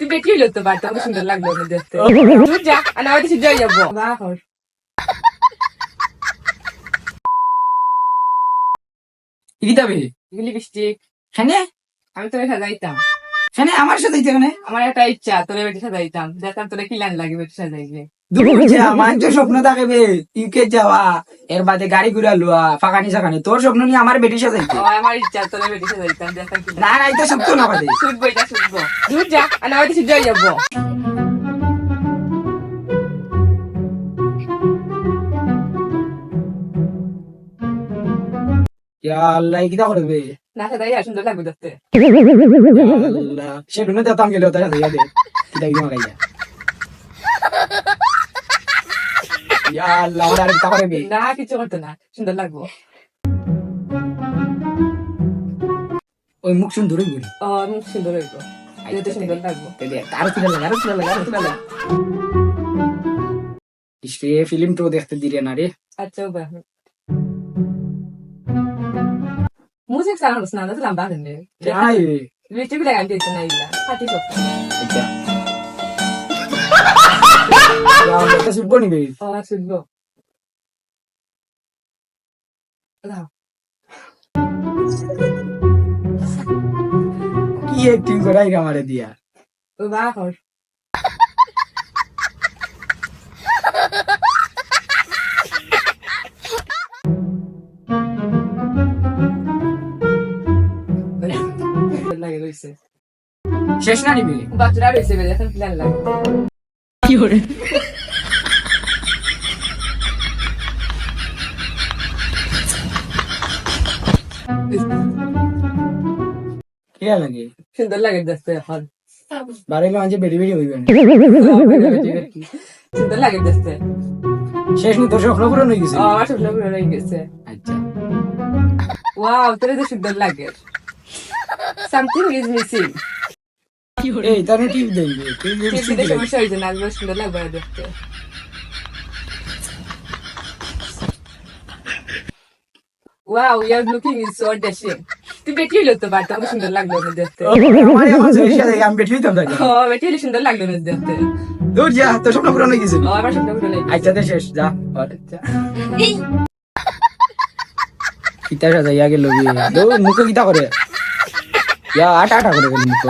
তুই বেটি হইলো তো বাড়িতে কত সুন্দর লাগলো না দেখতে তুই যা আর না হয়তো যাই যাবো বাহ কি যাবে লিপস্টিক হ্যাঁ আমি তোরে সাজাইতাম হ্যাঁ আমার সাথে এখানে আমার একটা ইচ্ছা তোরে বেটি সাজাইতাম দেখতাম তোরে কি লাইন লাগে বেটি সাজাইলে আমার তো স্বপ্ন থাকবে ইউকে যাওয়া এর বাদে গাড়ি ঘুরা লওয়া ফাঁকানি সাকানি তোর স্বপ্ন নিয়ে আমার বেটি সাজাইতে আমার ইচ্ছা তোরে বেটি সাজাইতাম দেখতাম কি না না এটা সত্য না বাদে শুনবো এটা শুনবো তুই যা আর না হয়তো যাই যাবো ইয়া আল্লাহ কিটা করবে না সাজাই আর সুন্দর লাগবে দেখতে ইয়া আল্লাহ সেগুলো তো তাম গেলে ওটা সাজাইয়া দে কিটা কি মাগাইয়া ইয়া আল্লাহ ওরা আর কিটা করবে না কিছু করতো না সুন্দর লাগবো ওই মুখ সুন্দর হইবি মুখ সুন্দর হইব এতে সুন্দর লাগবো আরো তুলে লাগা আরো তুলে লাগা আরো তুলে লাগা ইসে ফিল্ম তো দেখতে দিরে না রে আচ্ছা musik sana harus nanda tuh lambaran deh. যাই Lucu bilang ganti itu Naila. Hati kok. আচ্ছা ইয়া আল্লাহ তা সুবনি বে Oh maksud gue. Lah, কি অ্যাক্টিং করাই আমারে দিয়া bakar. Lagi lucu. শেষ না নিবি Baca dari sih beda kan pilihan lagi. কি লাগে Sudah lagi dah hal. বাড়িলে মাঝে বেরি বেরি হইবে না Sudah lagi dah. শেষ নি তোর স্বপ্ন পূরণ হয়ে গেছে Oh masuk lagi lagi sih. আচ্ছা Wow, ternyata sudah lagi. Something is missing. এই তার টিপ দেইবে তুই Tidak সমস্যা হয়েছে না আজকে সুন্দর লাগবে না দেখতে Wow, you're looking is so dashing. তুই বেটি হইলো তো বাড়িতে কত সুন্দর লাগলো না দেখতে আমার আমার সরিষা দেখে আমি বেটি হইতাম তাই বেটি হইলে সুন্দর লাগলো না দেখতে দূর যা তোর স্বপ্ন পূরণ হয়ে গেছে আমার সব করে লাগে আচ্ছা তে শেষ যা আচ্ছা কিতা সাজাইয়া গেল দূর মুখ কিতা করে ইয়া আটা আটা করে গেল মুখ